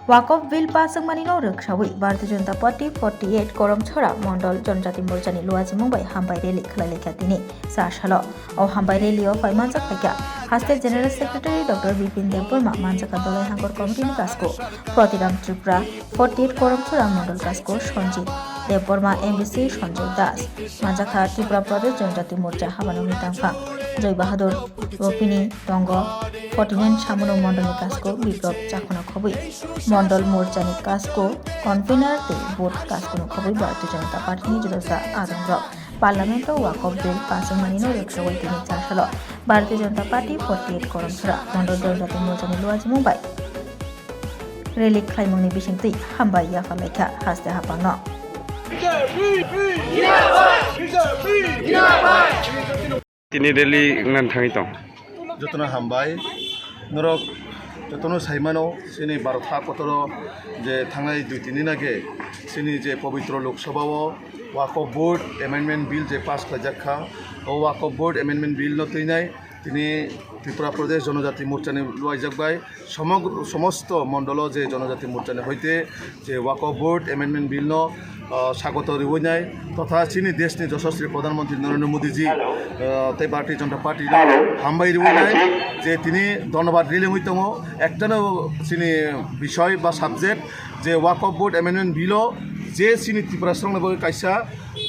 ওয়াকফ বিল পাসংমানিनो रोखसावै Bharatiya Janata party 48 करमछरा मंडल जनजाति मोर्चानि लुआजि मुंबाइ हामबाय rally खालायलायखा दिनै साशालो अ हामबाय रेलियाव फाइमानजा खायखा हास्ते जनरल सेक्रेटारि डॉक्टर बिपिन देव बर्मा मानजाका दलाय हांगर कमिटिनि काजखौ प्रतिराम त्रिपुरा 48 करमछरा मंडल काजखौ सञ्जित देव बर्मा एमबीसी सञ्जय दास मानजाका त्रिपुरा प्रदेश जनजाति मोर्चा हाबानंनि तांफा जय बाहादुर रफिनी दंग 49 सामुनो मंडलनि काजखौ बिप्लव चाखना खबै मंडल मोर्चानि काजखौ कन्भेनर ते भोट काजखौ खबै भारतीय जनता पार्टीनि जुदसा आदमरक पार्लामेन्टआव वाकफ बिल पासंमानिनो रोखसावै दिनै चारसालो भारतीय जनता पार्टी 48 करमछरा मंडल जनजाति मोर्चानि लुआजि मुंबाइ रेलि खालायमुंनि बिसिंतै हामबाय याफालायखा हास्ते हापांनो তিনি রেলি নান থাঙি দं যতনা হামবাই নরক যতনো সাইমানো সিনি भारतहा कतर जे थांनाय 2-3 दिन आगे सिनी जे पवित्र लोकसभाव वाकफ बोर्ड एमेंडमेंट बिल जे पास खालायजाखा वाकफ बोर्ड एमेंडमेंट बिल न तैनाय তিনি ত্রিপুরা প্রদেশ জনজাতি মোর্চানি লুয়াইজাকবাই সমস্ত মণ্ডল যে জনজাতি মোর্চানি হইতে যে ওয়াকফ বোর্ড এমেন্ডমেন্ট বিল স্বাগত রিবইনাই তথা চিনি দেশনি যশস্বী প্রধানমন্ত্রী নরেন্দ্র মোদীজি তাই ভারতীয় জনতা পার্টি হামবাই রিবইনাই যে তিনি ধন্যবাদ রিলে হইতম একটানো চিনি বিষয় বা সাবজেক্ট যে ওয়াকফ বোর্ড এমেন্ডমেন্ট বিল যে চিনি ত্রিপুরা সংবাই কাইসা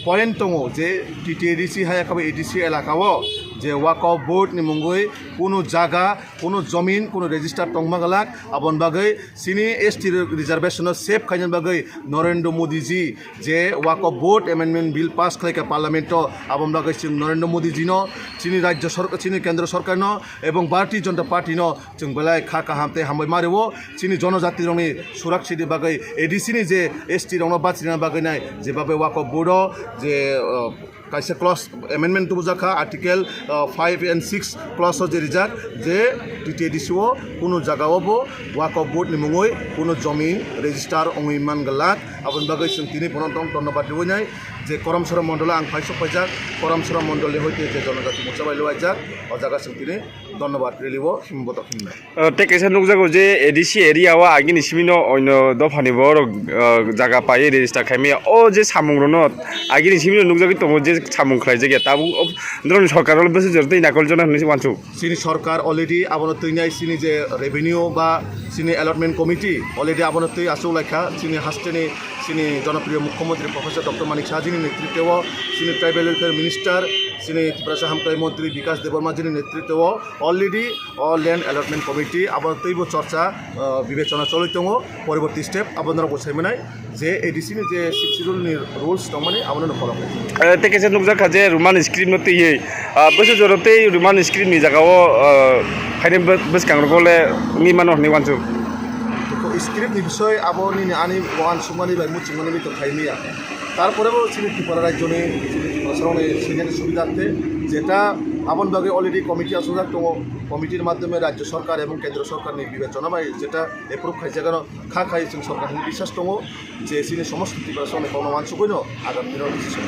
পয়েন্ট দङ যে টিটিএডিসি হায়াকাबो एडीसी एलाकाओ जे वाकफ बोर्ड नि मुंगै कोनो जागा कोनो जमीन कोनो रेजिस्टार टंगमागलाक आबन बागै सिनी एसटी रिजर्वेशन सेफ खायन बागै नरेंद्र मोदी जी जे Waqf board amendment bill pass खालायका पार्लामेंट आबन बागै जों नरेंद्र मोदी जी नो सिनी राज्य सरकार सिनी केंद्र सरकार नो एवं भारतीय जनता पार्टी नो जों बेलाय खा हामते हामबाय मारेवो सिनी जनजाति रंनि सुरक्षित बागै एडीसी नि जे एसटी रंनो बाचिना बागै नाय जे बाबे वाकफ बोर्ड जे कायसे क्लस एमेंडमेंट बुझाखा आर्टिकल 5 and 6 क्लस जे रिजाक जे टीटीएडीसी कोनो जागावबो वाकफ बोर्ड नि मुङै कोनो जमीन रेजिस्टार अंगै मानगलाक आबन बागै जों तिनि फनतम धन्यबाद दिवनाय जे करमसरा मंडल आं फाइसो फाइजाक करमसरा मंडलनि होइते जे जनजाति मोर्चा बायलो आइजाक अ जागा जों तिनि धन्यबाद रिलिबो हिमबत खिमनाय टेकेसन नुकजागो जे एडीसी एरियावा आगिनि सिमिनो अइनो दफानि बर जागा पाइ रेजिस्टार खायमे ओ जे सामुंग्रनो आगिनि सिमिनो नुकजागो दङ जे सामुं खाय जायगा ताबु द्रन सरकारल बेसे जरतै नाकल जना होनसै वानसु सिनी सरकार अलरेडी आबनो तैनाय सिनी जे रेवेन्यू बा सिनी अलॉटमेंट कमिटी अलरेडी आबनो तै आसौ लायखा सिनी हास्टेनि सिनी जनप्रिय मुख्यमंत्री प्रोफेसर डॉक्टर मानिक साहाजीनि नेतृत्व सिनी ट्राइबल वेलफेयर मिनिस्टर सिनी त्रिपुरा हामख्लाय मंत्री विकास देबबर्माजीनि नेतृत्व अलरेडी अल लैंड अलॉटमेंट कमिटी आबनो तैबो चर्चा विवेचना चलै दङ परवर्ती स्टेप आबनो गसायमनाय जे एडीसी नि जे 6 शेड्यूल रुल्स दं माने आबनो फलो खालामो टेकेसन नुकजाखा जे रुमान स्क्रिन न तैयै बेसे जरतै रुमान स्क्रिन नि जागाव खायने बसकांगरगले नि मानो हनि वानसु स्क्रिप्ट नि বিষয় आबोनि आनि वान सुमानि बाय मुचिमानि तो खायमिया তারপরেও সিনি ত্রিপুরা রাজ্যনি সরনে সিনিয়র সুবিধার্থে যেটা আপন বাগে অলরেডি কমিটি আসুক দङ কমিটির মাধ্যমে রাজ্য সরকার এবং কেন্দ্র সরকারনি বিবেচনা বাই যেটা এপ্রুভ খাইছে কারণ খাই जों সরকারनि বিশ্বাস দङ যে সিনি সমস্ত ত্রিপুরা সরনে কোনো মানসুকইনো আগামী দিনের ডিসিশন